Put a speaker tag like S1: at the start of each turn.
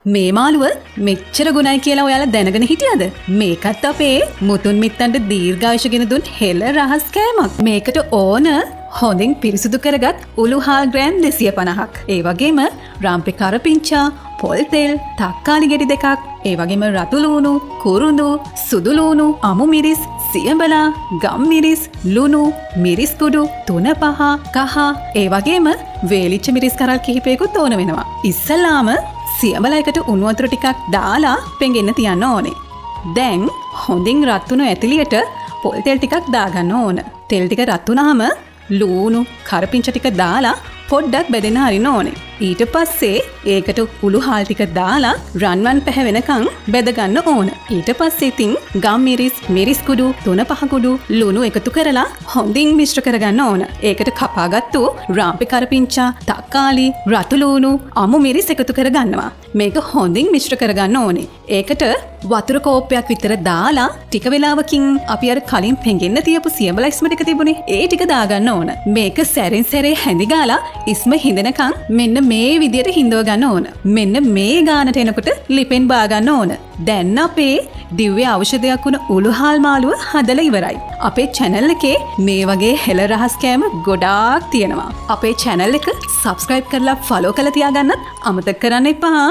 S1: මේ මාළුව මෙච්චර ගුණයි කියලා ඔයාලා දැනගෙන හිටියද? මේකත් අපේ මුතුන් මිත්තන්ට දීර්ඝායුෂ ගෙන දුන් හෙළ රහස් කෑමක්. මේකට ඕන හොඳින් පිරිසුදු කරගත් උළුහාල් ග්‍රෑම් 250ක්. ඒ වගේම රාම්පේ කරපිංචා, පොල් තෙල්, තක්කාලි ගෙඩි දෙකක්, ඒ වගේම රතු ලූණු, කුරුඳු, සුදු ලූණු, අමු මිරිස්, සියඹලා, ගම් මිරිස්, ලුණු, මිරිස් කුඩු 3-5 කහ, ඒ වගේම වේලිච්ච මිරිස් කරල් කිහිපයකුත් ඕන වෙනවා. ඉස්සලාම සියඹලයකට උණු වතුර ටිකක් දාලා පෙඟෙන්න තියන්න ඕනේ. දැන් හොඳින් රත් වුණු ඇතිලියට පොල් තෙල් ටිකක් දාගන්න ඕන. තෙල් ටික රත් වුණාම ලූණු, කරපිංච ටික දාලා පොඩ්ඩක් බෙදෙන්න හරින්න ඕනේ. ඊට පස්සේ ඒකට උළුහාල් ටික දාලා රන්වන් පැහැ වෙනකන් බෙද ගන්න ඕන. ඊට පස්සේ ඉතින් ගම් මිරිස්, මිරිස් කුඩු 3-5 කුඩු ලුණු එකතු කරලා හොඳින් මිශ්‍ර කරගන්න ඕන. ඒකට කපාගත්තු රාම්පේ කරපිංචා, තක්කාලි, රතු ලූණු, අමු මිරිස් එකතු කරගන්නවා. මේක හොඳින් මිශ්‍ර කරගන්න ඕනේ. ඒකට වතුර කෝප්පයක් විතර දාලා ටික වෙලාවකින් අපි අර කලින් පෙඟෙන්න තියපු සියඹලා ඉස්ම ටික තිබුණේ ඒ ටික දාගන්න ඕන. මේක සැරෙන් සැරේ හැඳි ගාලා ඉස්ම හිඳනකන් මෙන්න මේ විදියට හිඳව ගන්න ඕන. මෙන්න මේ ගානට එනකොට ලිපෙන් බා ගන්න ඕන. දැන් අපේ දිව්‍ය ඖෂධයක් වුණ උළුහාල් මාළුව හදලා ඉවරයි. අපේ channel එකේ මේ වගේ හෙළ රහස් කෑම ගොඩාක් තියෙනවා. අපේ channel එක subscribe කරලා follow කරලා තියාගන්නත් අමතක කරන්න එපා.